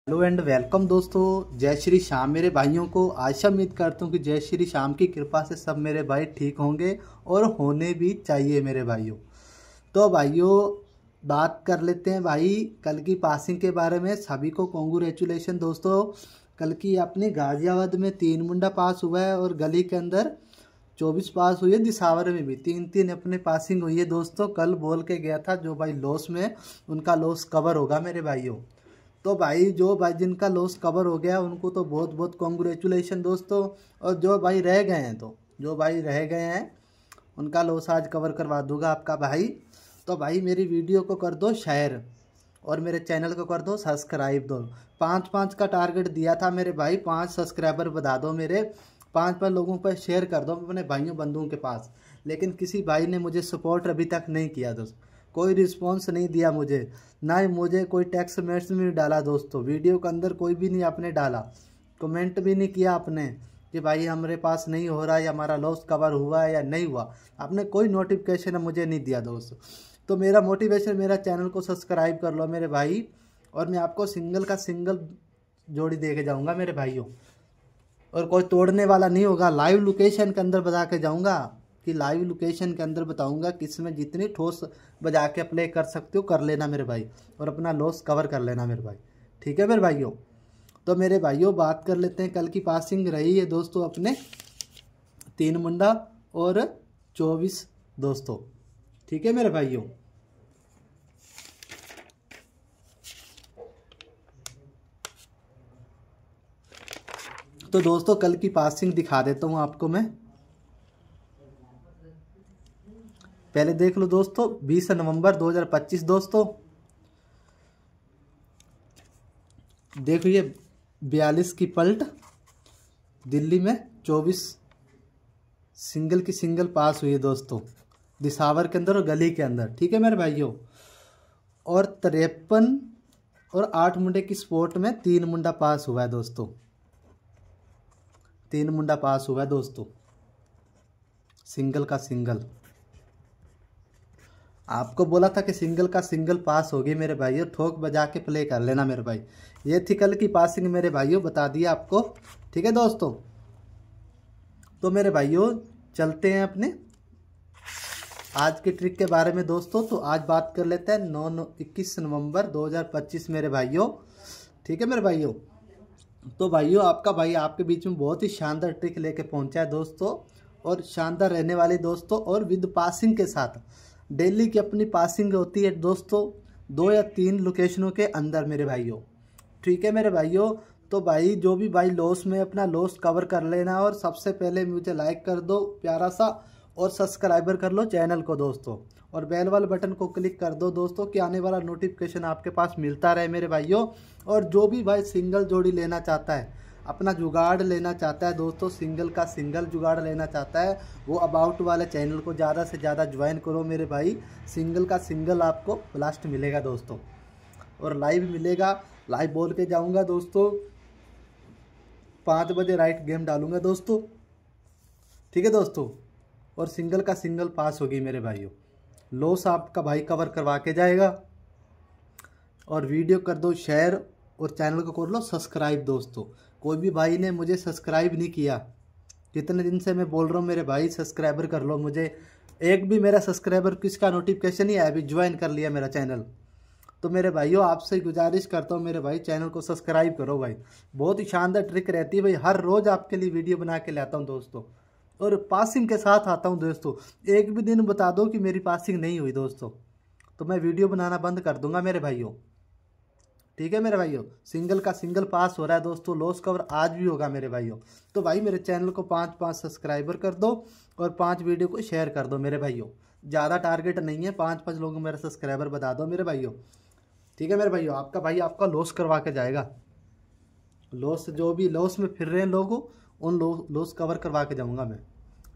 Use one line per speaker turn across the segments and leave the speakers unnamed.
Hello and welcome दोस्तों। जय श्री श्याम मेरे भाइयों को। आशा उम्मीद करता हूँ कि जय श्री श्याम की कृपा से सब मेरे भाई ठीक होंगे और होने भी चाहिए मेरे भाइयों। तो भाइयों बात कर लेते हैं भाई कल की पासिंग के बारे में। सभी को कॉन्ग्रेचुलेशन दोस्तों। कल की अपने गाजियाबाद में 3 मुंडा पास हुआ है और गली के अंदर 24 पास हुई है। दिसावर में भी 3-3 अपने पासिंग हुई है दोस्तों। कल बोल के गया था जो भाई लॉस में उनका लॉस कवर होगा मेरे भाइयों। तो भाई जो भाई जिनका लॉस कवर हो गया उनको तो बहुत बहुत कॉन्ग्रेचुलेशन दोस्तों। और जो भाई रह गए हैं उनका लॉस आज कवर करवा दूंगा आपका भाई। तो भाई मेरी वीडियो को कर दो शेयर और मेरे चैनल को कर दो सब्सक्राइब दो। 5-5 का टारगेट दिया था मेरे भाई। 5 सब्सक्राइबर बता दो मेरे। 5 लोगों पर शेयर कर दो अपने भाइयों बंधुओं के पास। लेकिन किसी भाई ने मुझे सपोर्ट अभी तक नहीं किया दोस्त। कोई रिस्पॉन्स नहीं दिया मुझे, ना ही मुझे कोई टेक्स्ट मैसेज में डाला दोस्तों। वीडियो के अंदर कोई भी नहीं आपने डाला, कमेंट भी नहीं किया आपने कि भाई हमारे पास नहीं हो रहा या हमारा लॉस कवर हुआ है या नहीं हुआ। आपने कोई नोटिफिकेशन मुझे नहीं दिया दोस्तों। तो मेरा मोटिवेशन, मेरा चैनल को सब्सक्राइब कर लो मेरे भाई। और मैं आपको सिंगल का सिंगल जोड़ी दे के जाऊँगा मेरे भाइयों। और कोई तोड़ने वाला नहीं होगा। लाइव लोकेशन के अंदर बता के जाऊँगा कि लाइव लोकेशन के अंदर बताऊंगा किसमें जितनी ठोस बजा के प्ले कर सकते हो कर लेना मेरे भाई। और अपना लॉस कवर कर लेना मेरे भाई। ठीक है मेरे भाइयों। तो मेरे भाइयों बात कर लेते हैं। कल की पासिंग रही है दोस्तों अपने 3 मुंडा और 24 दोस्तों। ठीक है मेरे भाइयों। तो दोस्तों कल की पासिंग दिखा देता हूं आपको मैं। पहले देख लो दोस्तों 20 नवंबर 2025 दोस्तों। देखो ये 42 की पलट दिल्ली में 24 सिंगल की सिंगल पास हुई है दोस्तों। दिसावर के अंदर और गली के अंदर। ठीक है मेरे भाइयों। और 53 और 8 मुंडे की स्पोर्ट में 3 मुंडा पास हुआ है दोस्तों। 3 मुंडा पास हुआ है दोस्तों सिंगल का सिंगल। आपको बोला था कि सिंगल का सिंगल पास होगी मेरे भाइयों। ठोक बजा के प्ले कर लेना मेरे भाई। ये थी कल की पासिंग मेरे भाइयों, बता दिया आपको। ठीक है दोस्तों। तो मेरे भाइयों चलते हैं अपने आज के ट्रिक के बारे में दोस्तों। तो आज बात कर लेते हैं 21 नवंबर 2025 मेरे भाइयों। ठीक है मेरे भाइयों। तो भाइयों आपका भाई आपके बीच में बहुत ही शानदार ट्रिक लेके पहुंचा है दोस्तों। और शानदार रहने वाले दोस्तों और विद पासिंग के साथ। डेली की अपनी पासिंग होती है दोस्तों 2 या 3 लोकेशनों के अंदर मेरे भाइयों। ठीक है मेरे भाइयों। तो भाई जो भी भाई लॉस में अपना लॉस कवर कर लेना। और सबसे पहले मुझे लाइक कर दो प्यारा सा और सब्सक्राइबर कर लो चैनल को दोस्तों। और बेल वाले बटन को क्लिक कर दो दोस्तों कि आने वाला नोटिफिकेशन आपके पास मिलता रहे मेरे भाइयों। और जो भी भाई सिंगल जोड़ी लेना चाहता है, अपना जुगाड़ लेना चाहता है दोस्तों, सिंगल का सिंगल जुगाड़ लेना चाहता है, वो अबाउट वाले चैनल को ज़्यादा से ज़्यादा ज्वाइन करो मेरे भाई। सिंगल का सिंगल आपको ब्लास्ट मिलेगा दोस्तों। और लाइव मिलेगा। लाइव बोल के जाऊंगा दोस्तों। 5 बजे राइट गेम डालूंगा दोस्तों। ठीक है दोस्तों। और सिंगल का सिंगल पास होगी मेरे भाइयों। लॉस आपका भाई कवर करवा के जाएगा। और वीडियो कर दो शेयर और चैनल को कर लो सब्सक्राइब दोस्तों। कोई भी भाई ने मुझे सब्सक्राइब नहीं किया, कितने दिन से मैं बोल रहा हूँ मेरे भाई सब्सक्राइबर कर लो मुझे। एक भी मेरा सब्सक्राइबर किसका नोटिफिकेशन नहीं आया, अभी ज्वाइन कर लिया मेरा चैनल। तो मेरे भाइयों आपसे गुजारिश करता हूँ मेरे भाई चैनल को सब्सक्राइब करो भाई। बहुत ही शानदार ट्रिक रहती है भाई। हर रोज़ आपके लिए वीडियो बना के लाता हूँ दोस्तों। और पासिंग के साथ आता हूँ दोस्तों। एक भी दिन बता दो कि मेरी पासिंग नहीं हुई दोस्तों, तो मैं वीडियो बनाना बंद कर दूंगा मेरे भाइयों। ठीक है मेरे भाइयों। सिंगल का सिंगल पास हो रहा है दोस्तों। लॉस कवर आज भी होगा मेरे भाइयों। तो भाई मेरे चैनल को 5-5 सब्सक्राइबर कर दो और 5 वीडियो को शेयर कर दो मेरे भाइयों। ज़्यादा टारगेट नहीं है, 5-5 लोगों को मेरा सब्सक्राइबर बता दो मेरे भाइयों। ठीक है मेरे भाइयों। आपका भाई आपका लॉस करवा के जाएगा। लॉस जो भी लॉस में फिर रहे हैं लोगों उन लॉस कवर करवा के जाऊँगा मैं।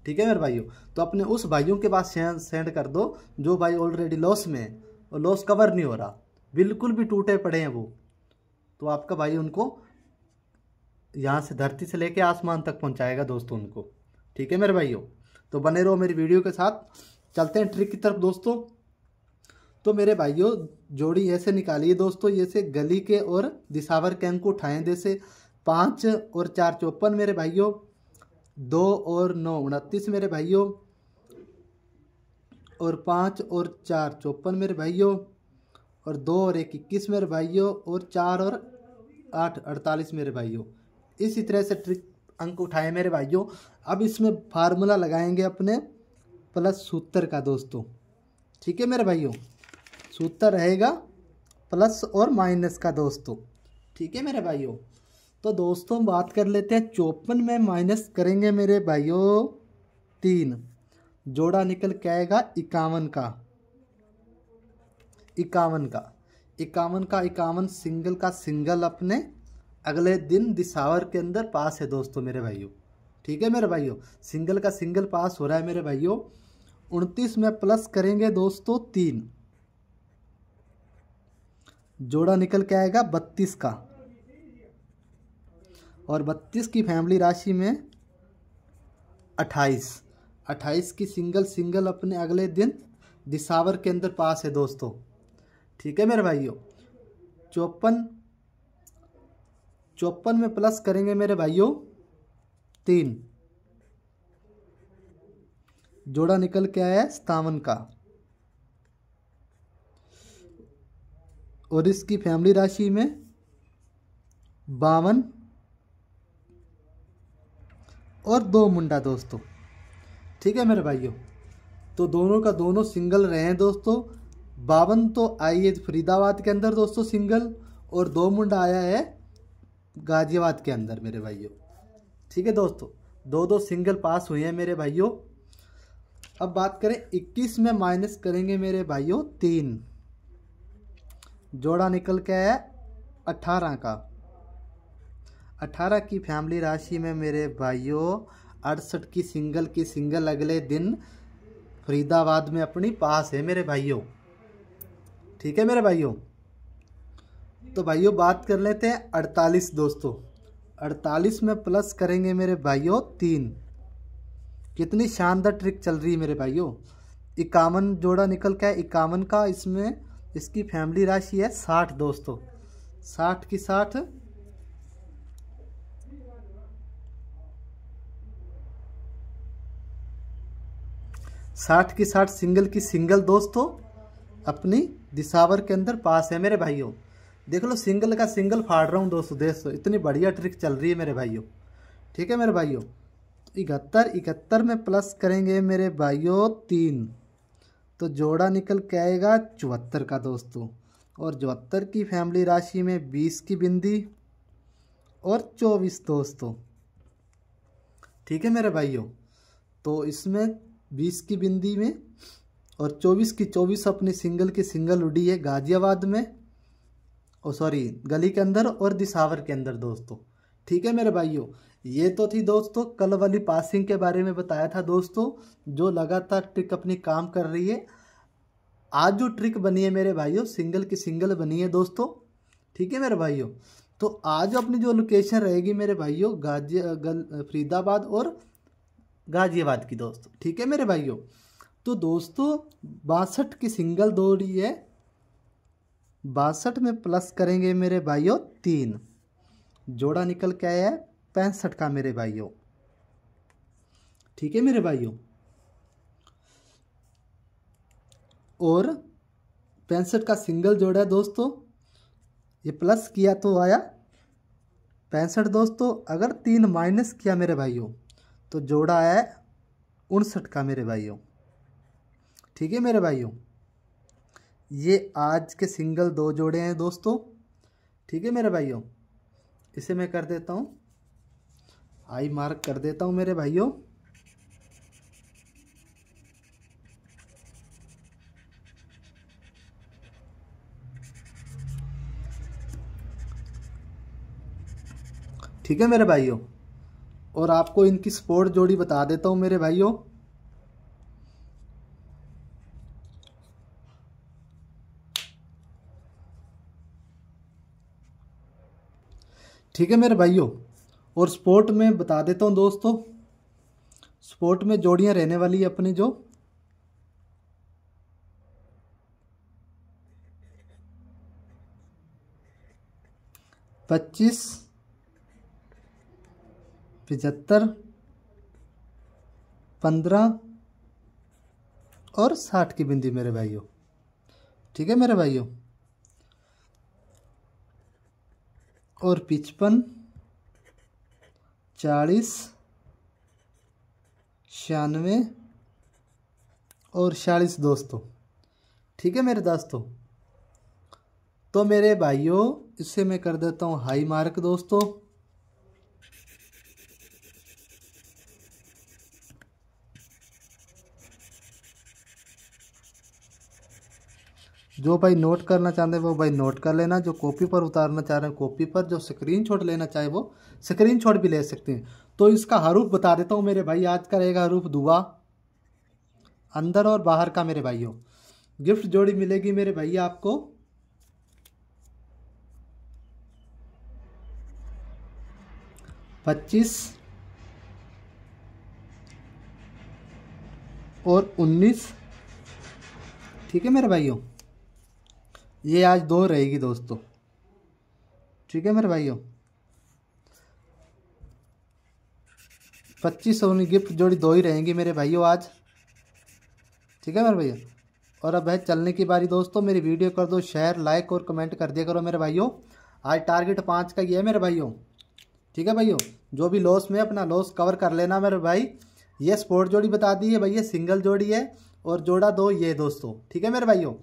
ठीक है मेरे भाइयों। तो अपने उस भाइयों के पास सेंड कर दो जो भाई ऑलरेडी लॉस में है और लॉस कवर नहीं हो रहा, बिल्कुल भी टूटे पड़े हैं वो। तो आपका भाई उनको यहाँ से धरती से लेके आसमान तक पहुँचाएगा दोस्तों उनको। ठीक है मेरे भाइयों। तो बने रहो मेरी वीडियो के साथ। चलते हैं ट्रिक की तरफ दोस्तों। तो मेरे भाइयों जोड़ी ऐसे निकालिए दोस्तों, जैसे गली के और दिसावर के अंक उठाएं, जैसे 5 और 4 54 मेरे भाइयों, 2 और 9 29 मेरे भाइयों, और 5 और 4 54 मेरे भाइयों, और 2 और 1 21 मेरे भाइयों, और 4 और 8 48 मेरे भाइयों। इसी तरह से ट्रिक अंक उठाए मेरे भाइयों। अब इसमें फार्मूला लगाएंगे अपने प्लस सूत्र का दोस्तों। ठीक है मेरे भाइयों, सूत्र रहेगा प्लस और माइनस का दोस्तों। ठीक है मेरे भाइयों, तो दोस्तों बात कर लेते हैं 54 में माइनस करेंगे मेरे भाइयों 3, जोड़ा निकल के आएगा 51 का। 51 सिंगल का सिंगल अपने अगले दिन दिसावर के अंदर पास है दोस्तों मेरे भाइयों। ठीक है मेरे भाइयों, सिंगल का सिंगल पास हो रहा है मेरे भाइयों। 29 में प्लस करेंगे दोस्तों 3, जोड़ा निकल के आएगा 32 का, और 32 की फैमिली राशि में 28 की सिंगल अपने अगले दिन दिसावर के अंदर पास है दोस्तों। ठीक है मेरे भाइयों, 54 में प्लस करेंगे मेरे भाइयों 3, जोड़ा निकल के आया 57 का, और इसकी फैमिली राशि में 52 और 2 मुंडा दोस्तों। ठीक है मेरे भाइयों, तो दोनों का दोनों सिंगल रहे हैं दोस्तों। 52 तो आई है फरीदाबाद के अंदर दोस्तों सिंगल, और 2 मुंडा आया है गाजियाबाद के अंदर मेरे भाइयों। ठीक है दोस्तों, 2 सिंगल पास हुए हैं मेरे भाइयों। अब बात करें 21 में माइनस करेंगे मेरे भाइयों 3, जोड़ा निकल के आया 18 का। 18 की फैमिली राशि में मेरे भाइयों 68 की सिंगल अगले दिन फरीदाबाद में अपनी पास है मेरे भाइयों। ठीक है मेरे भाइयों, तो भाइयों बात कर लेते हैं 48 दोस्तों। 48 में प्लस करेंगे मेरे भाइयों 3। कितनी शानदार ट्रिक चल रही है मेरे भाइयों। 51 जोड़ा निकल के 51 का, इसमें इसकी फैमिली राशि है 60 दोस्तों। 60 की 60 सिंगल की सिंगल दोस्तों अपनी दिसावर के अंदर पास है मेरे भाइयों। देख लो सिंगल का सिंगल फाड़ रहा हूँ दोस्तों, इतनी बढ़िया ट्रिक चल रही है मेरे भाइयों। ठीक है मेरे भाइयों, 71 में प्लस करेंगे मेरे भाइयों 3, तो जोड़ा निकल के आएगा 74 का दोस्तों, और 74 की फैमिली राशि में 20 की बिंदी और 24 दोस्तों। ठीक है मेरे भाइयों, तो इसमें 20 की बिंदी में और 24 की 24 अपनी सिंगल की सिंगल उड़ी है गाजियाबाद में, गली के अंदर और दिसावर के अंदर दोस्तों। ठीक है मेरे भाइयों, ये तो थी दोस्तों कल वाली पासिंग के बारे में बताया था दोस्तों, जो लगातार ट्रिक अपनी काम कर रही है। आज जो ट्रिक बनी है मेरे भाइयों सिंगल की सिंगल बनी है दोस्तों। ठीक है मेरे भाइयों, तो आज अपनी जो लोकेशन रहेगी मेरे भाइयों फरीदाबाद और गाजियाबाद की दोस्तों। ठीक है मेरे भाइयों, तो दोस्तों 62 की सिंगल दौड़ी है, 62 में प्लस करेंगे मेरे भाइयों 3, जोड़ा निकल के आया है 65 का मेरे भाइयों। ठीक है मेरे भाइयों, और 65 का सिंगल जोड़ा है दोस्तों, ये प्लस किया तो आया 65 दोस्तों। अगर 3 माइनस किया मेरे भाइयों तो जोड़ा आया है 59 का मेरे भाइयों। ठीक है मेरे भाइयों, ये आज के सिंगल 2 जोड़े हैं दोस्तों। ठीक है मेरे भाइयों, इसे मैं कर देता हूँ, आई मार्क कर देता हूँ मेरे भाइयों। ठीक है मेरे भाइयों, और आपको इनकी स्पोर्ट जोड़ी बता देता हूँ मेरे भाइयों। ठीक है मेरे भाइयों, और स्पोर्ट में बता देता हूँ दोस्तों, स्पोर्ट में जोड़ियां रहने वाली है अपनी जो 25, 75, 15 और 60 की बिंदी मेरे भाइयों। ठीक है मेरे भाइयों। और 55, 40, 96 और 46 दोस्तों। ठीक है मेरे दोस्तों। तो मेरे भाइयों इससे मैं कर देता हूँ हाई मार्क दोस्तों। जो भाई नोट करना चाहते हैं वो भाई नोट कर लेना, जो कॉपी पर उतारना चाह रहे हैं कॉपी पर, जो स्क्रीनशॉट लेना चाहे वो स्क्रीनशॉट भी ले सकते हैं। तो इसका हरूफ बता देता हूँ मेरे भाई। आज का रहेगा हरूफ दुआ, अंदर और बाहर का मेरे भाइयों। गिफ्ट जोड़ी मिलेगी मेरे भैया आपको 25 और 19। ठीक है मेरे भाइयों। ये आज 2 रहेगी दोस्तों। ठीक है मेरे भाइयों। 25 और 19 गिफ्ट जोड़ी 2 ही रहेंगी मेरे भाइयों आज। ठीक है मेरे भैया। और अब है चलने की बारी दोस्तों। मेरी वीडियो कर दो शेयर, लाइक और कमेंट कर दिया करो मेरे भाइयों। आज टारगेट 5 का ये है मेरे भाइयों। ठीक है भाइयों। जो भी लॉस में अपना लॉस कवर कर लेना मेरे भाई। ये स्पोर्ट जोड़ी बता दी है भैया, सिंगल जोड़ी है और जोड़ा 2 ये दोस्तों। ठीक है मेरे भाइयों।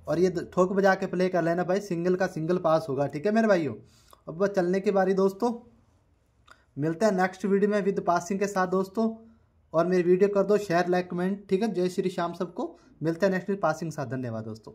और ये ठोक बजा के प्ले कर लेना भाई, सिंगल का सिंगल पास होगा। ठीक है मेरे भाइयों। अब बस चलने की बारी दोस्तों। मिलते हैं नेक्स्ट वीडियो में विद पासिंग के साथ दोस्तों। और मेरी वीडियो कर दो शेयर, लाइक, कमेंट। ठीक है। जय श्री श्याम सबको। मिलते हैं नेक्स्ट पासिंग के साथ। धन्यवाद दोस्तों।